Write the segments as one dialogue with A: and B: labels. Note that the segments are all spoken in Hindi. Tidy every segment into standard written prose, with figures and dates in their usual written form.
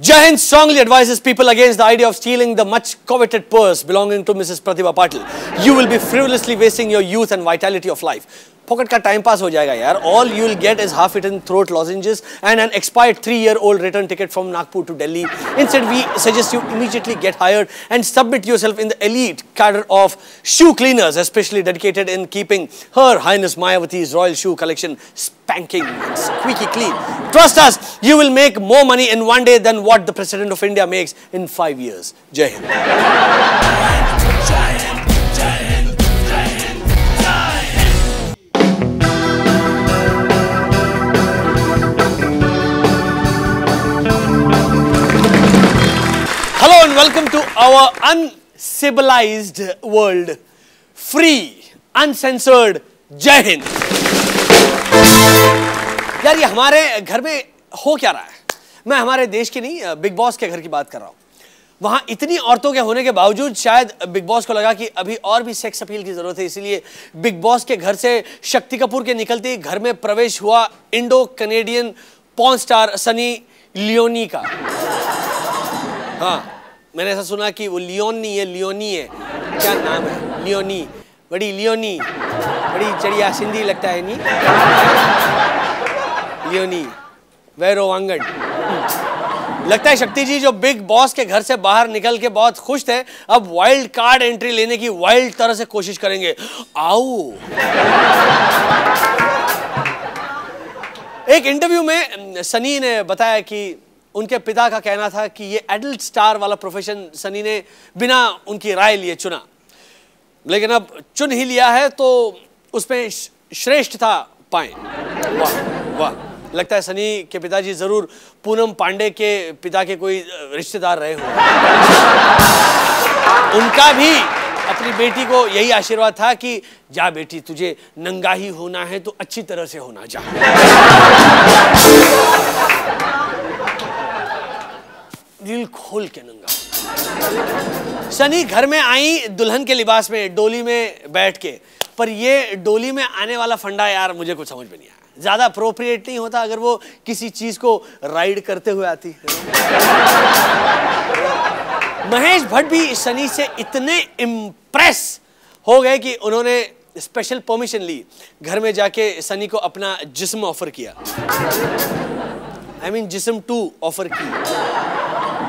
A: Jai Hind strongly advises people against the idea of stealing the much coveted purse belonging to Mrs. Pratibha Patil. You will be frivolously wasting your youth and vitality of life. Pocket का time pass हो जाएगा यार. All you will get is half-eaten throat lozenges and an expired 3-year-old return ticket from Nagpur to Delhi. Instead, we suggest you immediately get hired and submit yourself in the elite cadre of shoe cleaners, especially dedicated in keeping Her Highness Mayawati's royal shoe collection spanking and squeaky clean. Trust us, you will make more money in one day than what the President of India makes in 5 years. Jai Hind. Hello and welcome to our uncivilized world. Free, uncensored, Jai Hind. यार ये हमारे घर में हो क्या रहा है? मैं हमारे देश की नहीं, बिग बॉस के घर की बात कर रहा हूँ. वहाँ इतनी औरतों के होने के बावजूद शायद बिग बॉस को लगा कि अभी और भी सेक्स अपील की जरूरत है, इसीलिए बिग बॉस के घर से शक्ति कपूर के निकलते ही घर में प्रवेश हुआ Indo Canadian porn star Sunny Leone का. हाँ, मैंने ऐसा सुना कि वो लियोन नहीं है, लियोनी है. क्या नाम है? लियोनी. बड़ी लियोनी, बड़ी चढ़िया सिंधी लगता है नहीं? लियोनी, वैरो वांगड. लगता है शक्ति जी जो बिग बॉस के घर से बाहर निकल के बहुत खुश थे, अब वाइल्ड कार्ड एंट्री लेने की वाइल्ड तरह से कोशिश करेंगे. आओ. एक इंटरव्यू में सनी ने बताया कि उनके पिता का कहना था कि ये एडल्ट स्टार वाला प्रोफेशन सनी ने बिना उनकी राय लिए चुना, लेकिन अब चुन ही लिया है तो उसमें श्रेष्ठता पाएं. वाह वाह. लगता है सनी के पिताजी जरूर पूनम पांडे के पिता के कोई रिश्तेदार रहे हों. उनका भी अपनी बेटी को यही आशीर्वाद था कि जा बेटी, तुझे नंगा ही होना है तो अच्छी तरह से होना. जा. दिल खोल के नंगा. सनी घर में आई दुल्हन के लिबास में, डोली में बैठ के, पर ये डोली में आने वाला फंडा यार मुझे कुछ समझ में नहीं आया. ज्यादा अप्रोप्रिएट नहीं होता अगर वो किसी चीज को राइड करते हुए आती. महेश भट्ट भी सनी से इतने इम्प्रेस हो गए कि उन्होंने स्पेशल परमिशन ली, घर में जाके सनी को अपना जिस्म ऑफर किया. जिस्म 2 ऑफर की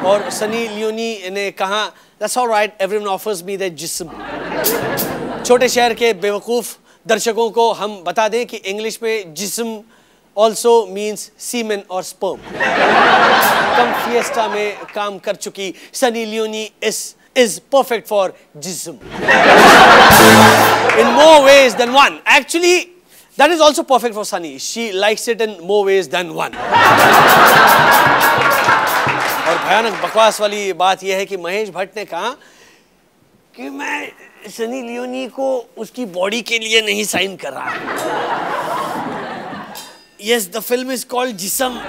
A: और सनी लियोनी ने कहा That's all right, everyone offers me their जिस्म. छोटे शहर के बेवकूफ दर्शकों को हम बता दें कि इंग्लिश में जिस्म also means semen और sperm. कम फिएस्टा में काम कर चुकी Sunny Leone is perfect for जिस्म in more ways than one. Actually, that is also perfect for Sunny. She likes it in more ways than one. और भयानक बकवास वाली बात यह है कि महेश भट्ट ने कहा कि मैं सनी लियोनी को उसकी बॉडी के लिए नहीं साइन कर रहा. Yes, the film is called जिस्म.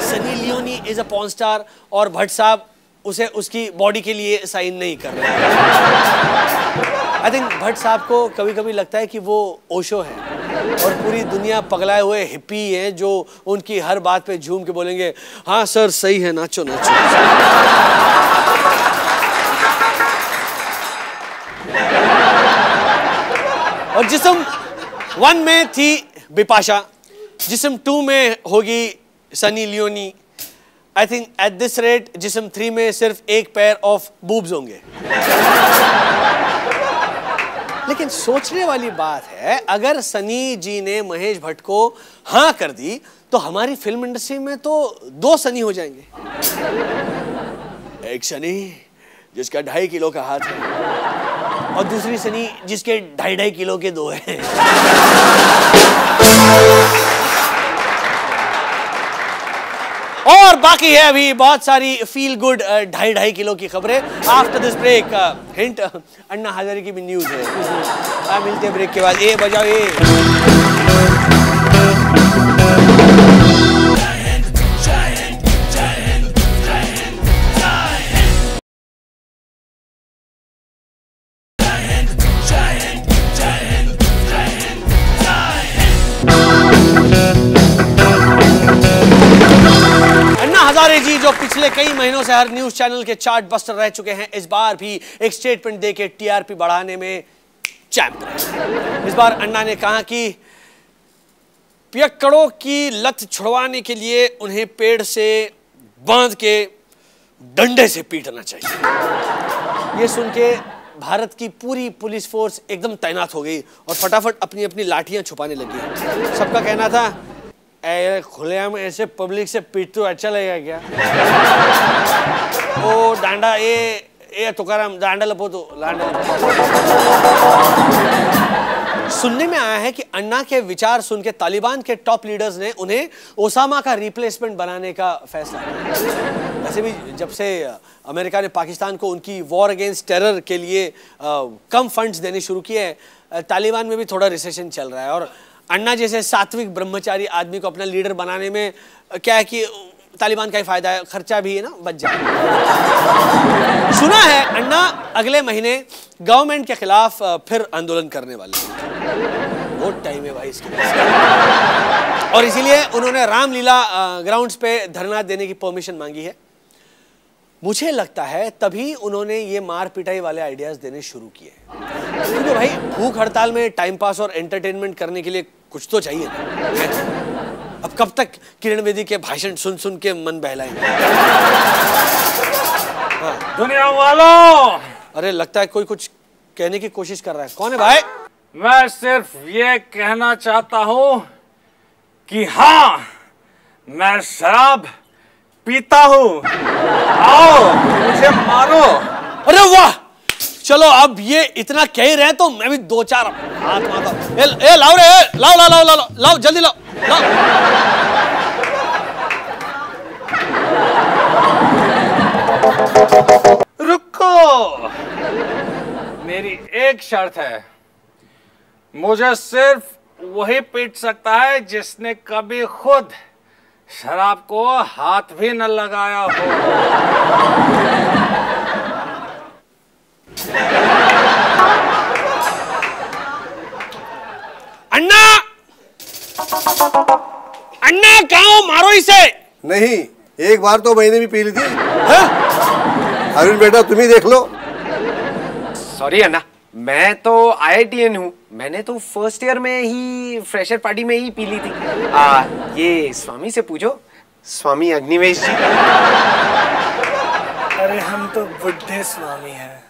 A: Sunny Leone is a porn star और भट्ट साहब उसे उसकी बॉडी के लिए साइन नहीं कर रहे. I think भट्ट साहब को कभी-कभी लगता है कि वो ओशो है और पूरी दुनिया पगलाए हुए हिप्पी हैं जो उनकी हर बात पे झूम के बोलेंगे, हाँ सर सही है, नाचो नाचो. और जिस्म 1 में थी बिपाशा, जिस्म 2 में होगी Sunny Leone. I think at this rate जिस्म 3 में सिर्फ एक पेयर ऑफ बूब्स होंगे. लेकिन सोचने वाली बात है, अगर सनी जी ने महेश भट्ट को हाँ कर दी तो हमारी फिल्म इंडस्ट्री में तो 2 सनी हो जाएंगे. एक सनी जिसका 2.5 किलो का हाथ है और दूसरी सनी जिसके 2.5 किलो के 2 हैं. और बाकी है अभी बहुत सारी फील गुड 2.5 किलो की खबरें. After this break hint Anna Hazare की भी न्यूज है. मिलते हैं ब्रेक के बाद. ये बजाओ ये. हजारे जी, जो पिछले कई महीनों से हर न्यूज चैनल के चार्ट बस्टर रह चुके हैं, इस बार भी एक स्टेटमेंट देके टीआरपी बढ़ाने में चैंप रहे। इस बार अन्ना ने कहा कि पियक्कड़ों की लत छुड़वाने के लिए उन्हें पेड़ से बांध के डंडे से पीटना चाहिए। ये सुन के भारत की पूरी पुलिस फोर्स एकदम तैनात हो गई और फटाफट अपनी अपनी लाठियां छुपाने लगी। सबका कहना था, खुलेआम ऐसे पब्लिक से पीट तो अच्छा लगेगा क्या? ओ डांडा ए तुकाराम डांडा लपो तो लांडा लपो। सुनने में आया है कि अन्ना के विचार सुन के तालिबान के टॉप लीडर्स ने उन्हें ओसामा का रिप्लेसमेंट बनाने का फैसला किया। वैसे भी जब से अमेरिका ने पाकिस्तान को उनकी वॉर अगेंस्ट टेरर के लिए कम फंड्स देने शुरू किए हैं, तालिबान में भी थोड़ा रिसेशन चल रहा है। और अन्ना जैसे सात्विक ब्रह्मचारी आदमी को अपना लीडर बनाने में क्या है कि तालिबान का ही फायदा है, खर्चा भी है ना, बच जाए। सुना है अन्ना अगले महीने गवर्नमेंट के खिलाफ फिर आंदोलन करने वाले हैं। बहुत टाइम है भाई इसके पास। और इसीलिए उन्होंने रामलीला ग्राउंड्स पे धरना देने की परमिशन मांगी है। मुझे लगता है तभी उन्होंने ये मार पिटाई वाले आइडियाज देने शुरू किए, क्योंकि भाई भूख हड़ताल में टाइम पास और एंटरटेनमेंट करने के लिए कुछ तो चाहिए ना। अब कब तक किरण बेदी के भाषण सुन सुन के मन बहलाएंगे? हाँ।
B: दुनिया वालों,
A: अरे लगता है कोई कुछ कहने की कोशिश कर रहा है। कौन है भाई?
B: मैं सिर्फ ये कहना चाहता हूँ कि हाँ, मैं शराब पीता हूँ। आओ मुझे मारो।
A: अरे वाह, चलो अब ये इतना कह ही रहे तो मैं भी दो चार हाथ मारता। ए लाओ रे, लाओ लाओ लाओ लाओ लाओ जल्दी लाओ लाओ।
B: रुको, मेरी एक शर्त है, मुझे सिर्फ वही पीट सकता है जिसने कभी खुद शराब को हाथ भी न लगाया हो।
A: अन्ना, अन्ना कहाँ हो? मारो इसे।
C: नहीं, एक बार तो मैंने भी पी ली थी। अरुण बेटा तुम ही देख लो।
D: सॉरी अन्ना, मैं तो IITN हूँ। मैंने तो फर्स्ट ईयर में ही फ्रेशर पार्टी में ही पी ली थी। ये स्वामी से पूछो, स्वामी अग्निवेश जी।
E: अरे हम तो बुढ़े स्वामी हैं,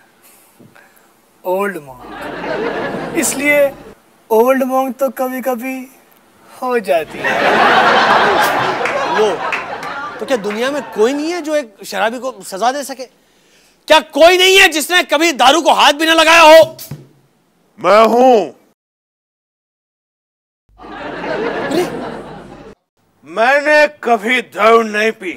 E: ओल्ड मॉन्क, इसलिए ओल्ड मॉन्क तो कभी कभी हो जाती है।
A: लो, तो क्या दुनिया में कोई नहीं है जो एक शराबी को सजा दे सके? क्या कोई नहीं है जिसने कभी दारू को हाथ भी ना लगाया हो?
C: मैं हूं।
B: मैंने कभी दारू नहीं पी।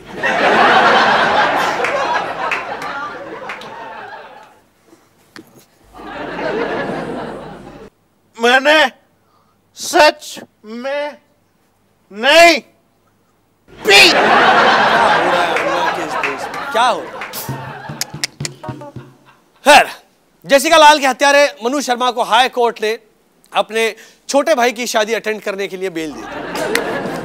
B: मैंने सच में नहीं पी।
A: क्या हो रहा है अन्ना के इस देश में? क्या हो रहा है? खैर, जेसिका लाल के हत्यारे मनु शर्मा को हाई कोर्ट ने अपने छोटे भाई की शादी अटेंड करने के लिए बेल दी।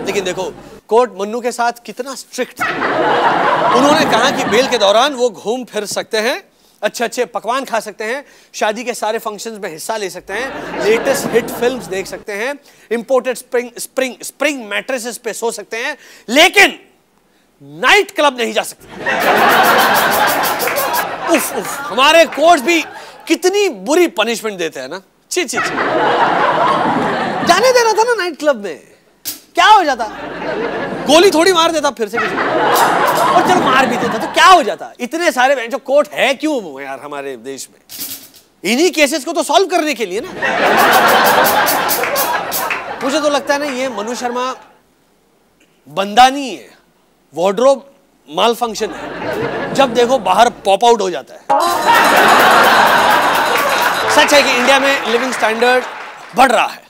A: लेकिन देखो, कोर्ट मन्नू के साथ कितना स्ट्रिक्ट है। उन्होंने कहा कि बेल के दौरान वो घूम फिर सकते हैं, अच्छे अच्छे पकवान खा सकते हैं, शादी के सारे फंक्शंस में हिस्सा ले सकते हैं, लेटेस्ट हिट फिल्म्स देख सकते हैं, इंपोर्टेड स्प्रिंग मैट्रेसेस पे सो सकते हैं, लेकिन नाइट क्लब नहीं जा सकते। उफ उफ, हमारे कोर्ट्स भी कितनी बुरी पनिशमेंट देते हैं ना। छी छी छी। जाने देना था ना नाइट क्लब में, क्या हो जाता? गोली थोड़ी मार देता फिर से किसी को, और चलो मार भी देता तो क्या हो जाता? इतने सारे जो कोर्ट है क्यों यार हमारे देश में? इन्हीं केसेस को तो सॉल्व करने के लिए ना। मुझे तो लगता है ना ये मनु शर्मा बंदा नहीं है, वार्डरोब माल फंक्शन है। जब देखो बाहर पॉप आउट हो जाता है। सच है कि इंडिया में लिविंग स्टैंडर्ड बढ़ रहा है,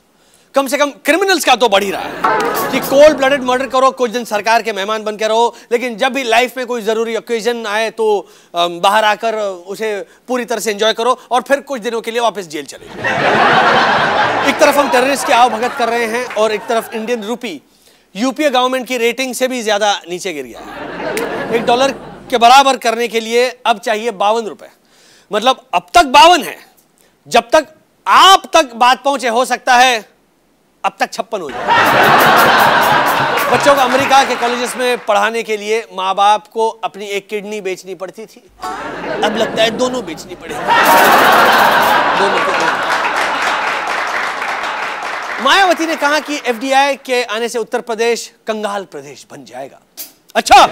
A: कम से कम क्रिमिनल्स का तो बढ़ ही रहा है कि कोल्ड ब्लडेड मर्डर करो, कुछ दिन सरकार के मेहमान बन के रहो, लेकिन जब भी लाइफ में कोई जरूरी ओकेजन आए तो बाहर आकर उसे पूरी तरह से एंजॉय करो और फिर कुछ दिनों के लिए वापस जेल चले जाओ। एक तरफ हम टेररिस्ट की आवभगत कर रहे हैं और एक तरफ इंडियन रूपी यूपीए गवर्नमेंट की रेटिंग से भी ज्यादा नीचे गिर गया है। $1 के बराबर करने के लिए अब चाहिए 52 रुपए। मतलब अब तक 52 है, जब तक आप तक बात पहुंचे हो सकता है अब तक 56 हो जाए। बच्चों को अमेरिका के कॉलेजेस में पढ़ाने के लिए माँ बाप को अपनी एक किडनी बेचनी पड़ती थी, अब लगता है दोनों बेचनी पड़ेगी। दोनों के दोनों। मायावती ने कहा कि एफडीआई के आने से उत्तर प्रदेश कंगाल प्रदेश बन जाएगा। अच्छा,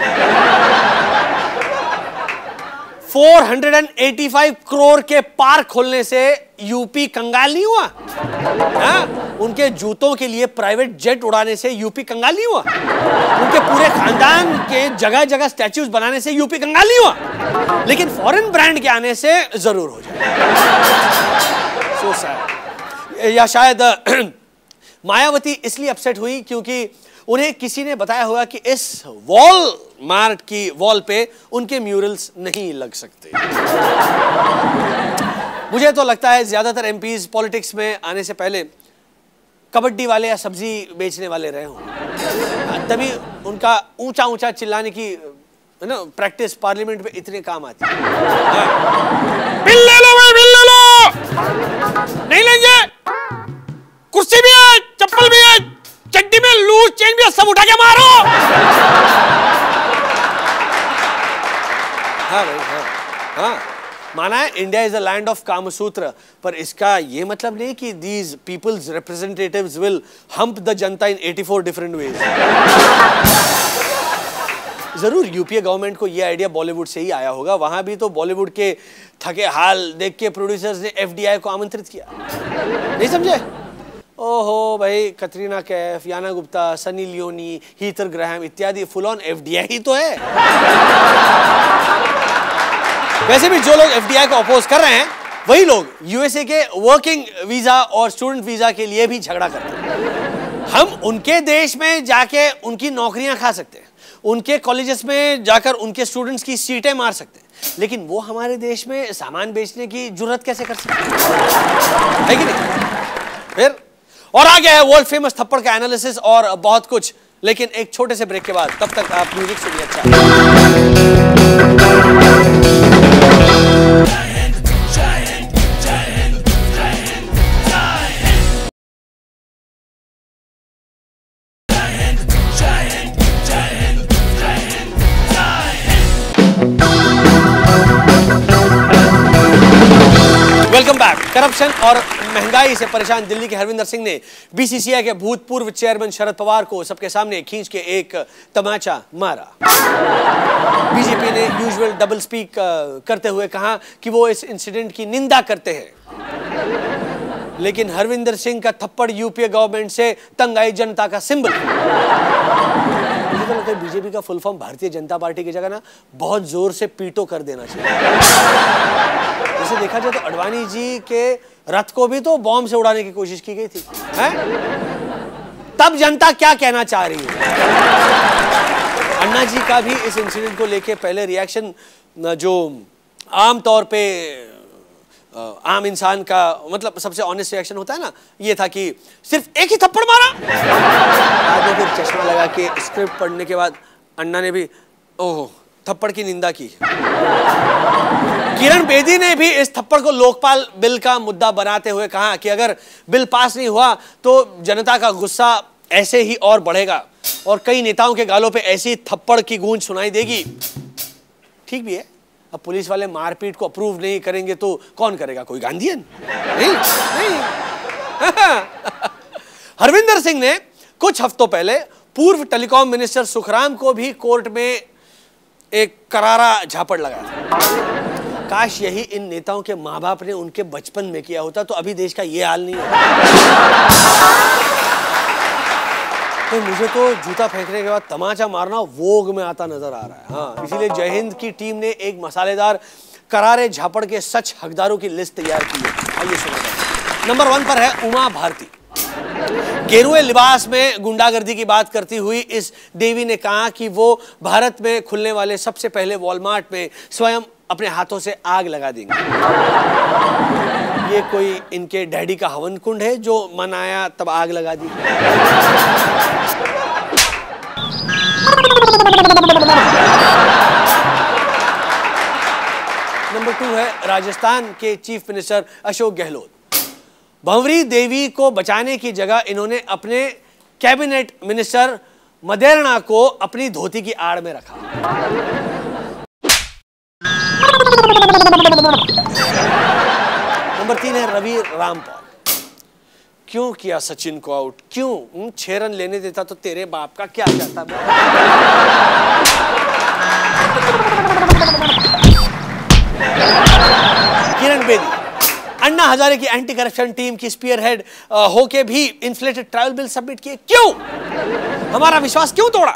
A: 485 करोड़ के पार्क खोलने से यूपी कंगाल नहीं हुआ? उनके जूतों के लिए प्राइवेट जेट उड़ाने से यूपी कंगाल नहीं हुआ? उनके पूरे खानदान के जगह जगह स्टैच्यूज बनाने से यूपी कंगाल नहीं हुआ? लेकिन फॉरेन ब्रांड के आने से जरूर हो जाए। So sad. या शायद मायावती इसलिए अपसेट हुई क्योंकि उन्हें किसी ने बताया होगा कि इस वॉलमार्ट की वॉल पे उनके म्यूरल्स नहीं लग सकते। मुझे तो लगता है ज्यादातर एमपीज पॉलिटिक्स में आने से पहले कबड्डी वाले या सब्जी बेचने वाले रहे हों, तभी उनका ऊंचा ऊंचा चिल्लाने की प्रैक्टिस पार्लियामेंट में इतने काम आती है। बिल ले लो भाई, बिल ले लो। नहीं लेंगे? कुर्सी भी है, चप्पल भी है, चड्डी में लूज चेन भी है, सब उठा के मारो। हाँ भाई, हाँ माना है India is a land of Kamasutra, पर इसका ये मतलब नहीं कि these peoples representatives will hump the जनता इन 84 डिफरेंट वेज। जरूर यूपीए गवर्नमेंट को ये आइडिया बॉलीवुड से ही आया होगा। वहां भी तो बॉलीवुड के थके हाल देख के प्रोड्यूसर्स ने एफडीआई को आमंत्रित किया। नहीं समझे? ओहो भाई, Katrina Kaif, Yana Gupta, Sunny Leone, Heather Graham इत्यादि फुल ऑन एफडीआई ही तो है। वैसे भी जो लोग एफडीआई को अपोज कर रहे हैं वही लोग यूएसए के वर्किंग वीजा और स्टूडेंट वीजा के लिए भी झगड़ा करते हैं। हम उनके देश में जाके उनकी नौकरियां खा सकते हैं, उनके कॉलेजेस में जाकर उनके स्टूडेंट्स की सीटें मार सकते हैं, लेकिन वो हमारे देश में सामान बेचने की जुर्रत कैसे कर सकते हैं? है कि नहीं? फिर और आगे है वर्ल्ड फेमस थप्पड़ का एनालिसिस और बहुत कुछ, लेकिन एक छोटे से ब्रेक के बाद। तब तक आप म्यूजिक सुनिए। अच्छा, वेलकम बैक। करप्शन और महंगाई से परेशान दिल्ली के हरविंदर सिंह ने बीसीसीआई के भूतपूर्व चेयरमैन शरद पवार को सबके सामने खींच के एक तमाचा मारा। बीजेपी ने यूजुअल डबल स्पीक करते हुए कहा कि वो इस इंसिडेंट की निंदा करते हैं, लेकिन हरविंदर सिंह का थप्पड़ यूपीए गवर्नमेंट से तंग आई जनता का सिंबल। मुझे तो लगता है बीजेपी का full form Bharatiya Janata party की जगह ना बहुत जोर से पीटो कर देना चाहिए। जैसे देखा जाए तो अडवाणी जी के रथ को भी तो बॉम्ब से उड़ाने की कोशिश की गई थी, हैं? तब जनता क्या कहना चाह रही है? अन्ना जी का भी इस इंसिडेंट को लेके पहले रिएक्शन जो आम तौर पे आम इंसान का मतलब सबसे ऑनेस्ट रिएक्शन होता है ना, ये था कि सिर्फ एक ही थप्पड़ मारा। बाद में फिर चश्मा लगा के स्क्रिप्ट पढ़ने के बाद अन्ना ने भी ओह थप्पड़ की निंदा की। किरण बेदी ने भी इस थप्पड़ को लोकपाल बिल का मुद्दा बनाते हुए कहा कि अगर बिल पास नहीं हुआ तो जनता का गुस्सा ऐसे ही और बढ़ेगा और कई नेताओं के गालों पे ऐसी थप्पड़ की गूंज सुनाई देगी। ठीक भी है, अब पुलिस वाले मारपीट को अप्रूव नहीं करेंगे तो कौन करेगा? कोई गांधीयन? नहीं। हरविंदर सिंह ने कुछ हफ्तों पहले पूर्व टेलीकॉम मिनिस्टर सुखराम को भी कोर्ट में एक करारा झापड़ लगाया था। काश यही इन नेताओं के माँ बाप ने उनके बचपन में किया होता तो अभी देश का ये हाल नहीं होता। तो मुझे तो जूता फेंकने के बाद तमाचा मारना वोग में आता नजर आ रहा है। हाँ, इसीलिए जय हिंद की टीम ने एक मसालेदार करारे झापड़ के सच हकदारों की लिस्ट तैयार की है। आइए सुनते हैं। नंबर 1 पर है उमा भारती। गेरुए लिबास में गुंडागर्दी की बात करती हुई इस देवी ने कहा कि वो भारत में खुलने वाले सबसे पहले वॉलमार्ट में स्वयं अपने हाथों से आग लगा देंगे। ये कोई इनके डैडी का हवन कुंड है जो मनाया तब आग लगा दी। 2 है राजस्थान के चीफ मिनिस्टर अशोक गहलोत। भंवरी देवी को बचाने की जगह इन्होंने अपने कैबिनेट मिनिस्टर मदेरणा को अपनी धोती की आड़ में रखा। नंबर 3 है रवि रामपाल। क्यों किया सचिन को आउट? क्यों? 6 रन लेने देता तो तेरे बाप का क्या जाता। किरण बेदी अन्ना हजारे की एंटी करप्शन टीम की स्पीयर हेड होके भी इन्फ्लेटेड ट्रायल बिल सबमिट किए। क्यों? हमारा विश्वास क्यों तोड़ा?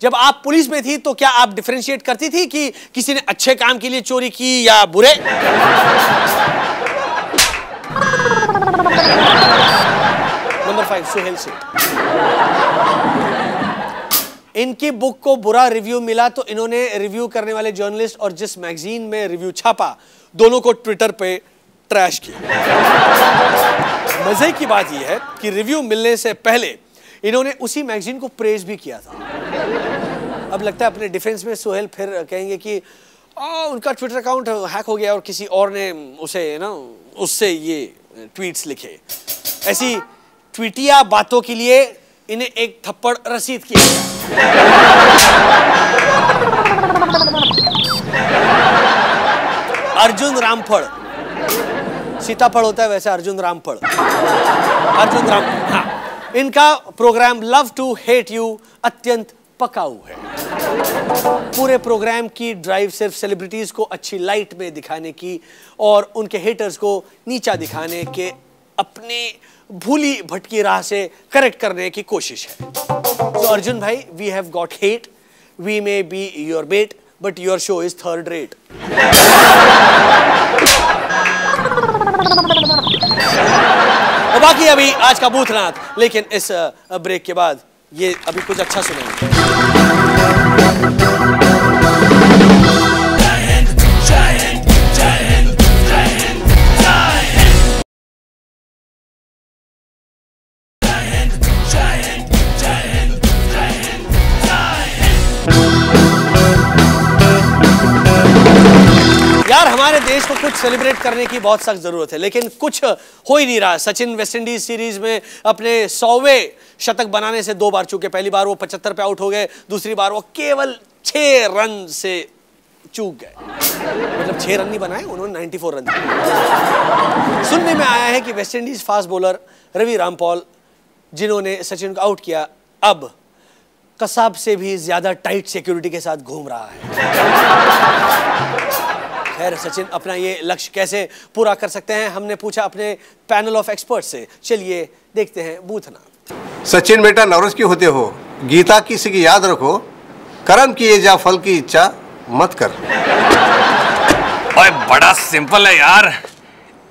A: जब आप पुलिस में थी तो क्या आप डिफरेंशिएट करती थी कि किसी ने अच्छे काम के लिए चोरी की या बुरे? नंबर 5 सुहेल सिंह। इनकी बुक को बुरा रिव्यू मिला तो इन्होंने रिव्यू करने वाले जर्नलिस्ट और जिस मैगजीन में रिव्यू छापा दोनों को ट्विटर पे ट्रैश किया। मजे की बात यह है कि रिव्यू मिलने से पहले इन्होंने उसी मैगजीन को प्रेज भी किया था। अब लगता है अपने डिफेंस में सुहेल फिर कहेंगे कि उनका ट्विटर अकाउंट हैक हो गया और किसी और ने उसे उससे ये ट्वीट्स लिखे। ऐसी ट्वीटिया बातों के लिए इन्हें एक थप्पड़ रसीद किया। अर्जुन रामफल, सीताफल होता है वैसे अर्जुन रामफल, अर्जुन रामफल। हाँ, इनका program love to hate you अत्यंत पकाऊ है। पूरे प्रोग्राम की ड्राइव सिर्फ सेलिब्रिटीज को अच्छी लाइट में दिखाने की और उनके हेटर्स को नीचा दिखाने के अपने भूली भटकी राह से करेक्ट करने की कोशिश है। तो अर्जुन भाई, we have got hate, we may be your bet but your show is third rate. और बाकी अभी आज का बूथनाथ, लेकिन इस ब्रेक के बाद ये अभी कुछ अच्छा सुनेंगे। यार हमारे देश को कुछ सेलिब्रेट करने की बहुत सख्त जरूरत है, लेकिन कुछ हो ही नहीं रहा। सचिन वेस्टइंडीज सीरीज में अपने 100वें शतक बनाने से 2 बार चूके। पहली बार वो 75 पे आउट हो गए, दूसरी बार वो केवल 6 रन से चूक गए। मतलब 6 रन नहीं बनाए उन्होंने, 94 रन। सुनने में आया है कि West Indies fast bowler Ravi Rampal, जिन्होंने सचिन को आउट किया, अब कसाब से भी ज्यादा टाइट सिक्योरिटी के साथ घूम रहा है। खैर, सचिन अपना ये लक्ष्य कैसे पूरा कर सकते हैं, हमने पूछा अपने पैनल ऑफ एक्सपर्ट से। चलिए देखते हैं बूथनाथ।
C: सचिन बेटा नर्वस क्यों होते हो? गीता किसी की याद रखो, कर्म किए जा फल की इच्छा मत कर।
B: ओए बड़ा सिंपल है यार,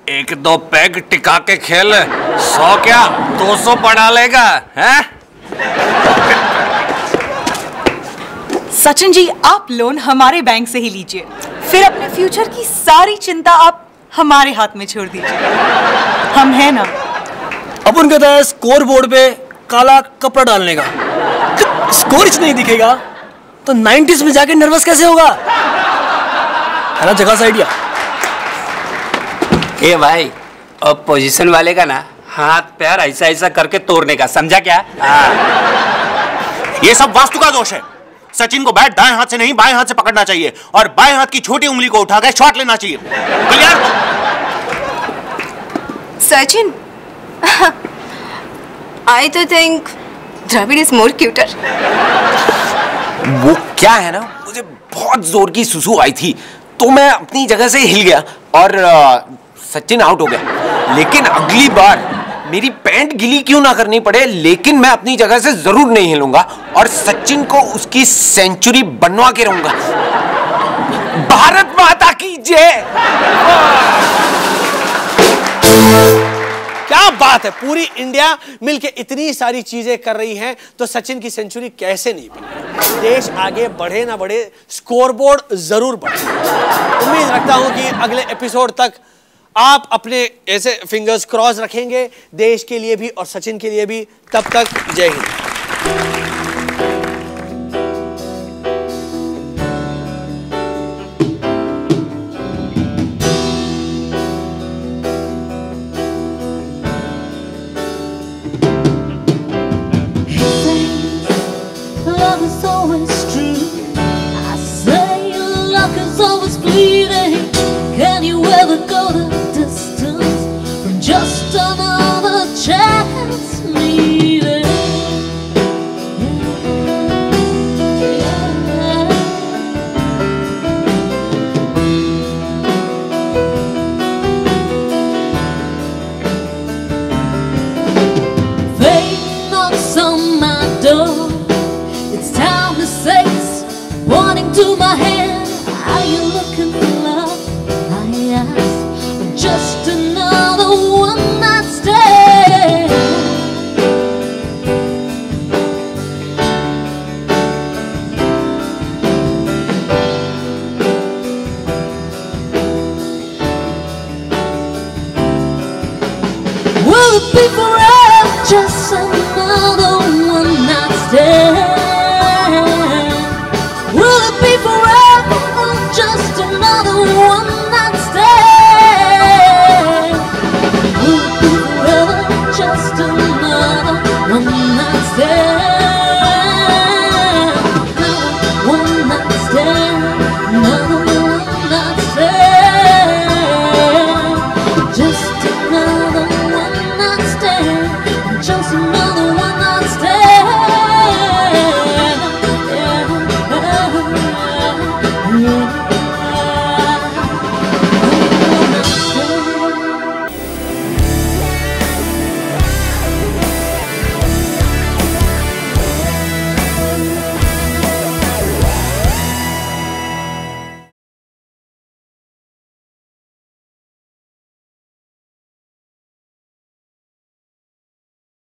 B: 1-2 पैग टिका के खेल, 100 क्या 200 बढ़ा लेगा हैं?
F: सचिन जी, आप लोन हमारे बैंक से ही लीजिए, फिर अपने फ्यूचर की सारी चिंता आप हमारे हाथ में छोड़ दीजिए। हम हैं ना।
E: अपन कहता है स्कोर बोर्ड पे काला कपड़ा डालने का, स्कोर ही नहीं दिखेगा तो 90s में जाके नर्वस कैसे होगा? है ना जगह सा आइडिया।
G: ए भाई, अब पोजीशन वाले का ना हाथ पैर ऐसा ऐसा करके तोड़ने का, समझा क्या?
H: ये सब वास्तु का दोष है। सचिन को बैट दाएं हाथ से नहीं बाएं हाथ से पकड़ना चाहिए और बाएं हाथ की छोटी उंगली को उठाकर शॉट लेना चाहिए। क्लियर?
I: सचिन, I तो think Dravid is more cuter.
D: वो क्या है ना, मुझे बहुत जोर की सुसु आई थी तो मैं अपनी जगह से हिल गया और सचिन आउट हो गया। लेकिन अगली बार मेरी पैंट गीली क्यों ना करनी पड़े, लेकिन मैं अपनी जगह से जरूर नहीं हिलूंगा और सचिन को उसकी सेंचुरी बनवा के रहूंगा। भारत माता की जय।
A: क्या बात है, पूरी इंडिया मिलके इतनी सारी चीजें कर रही है तो सचिन की सेंचुरी कैसे नहीं बनी? देश आगे बढ़े ना बढ़े, स्कोरबोर्ड जरूर बढ़े। उम्मीद रखता हूं कि अगले एपिसोड तक आप अपने ऐसे फिंगर्स क्रॉस रखेंगे, देश के लिए भी और सचिन के लिए भी। तब तक जय Hind.
J: love is always true. I say your luck is always fleeting. Can you ever go the distance from just another chance meeting? Fate knocks on my door. It's time to say it's pointing to my hand. Are you looking for love? I ask. Or just another one night stand? Will it be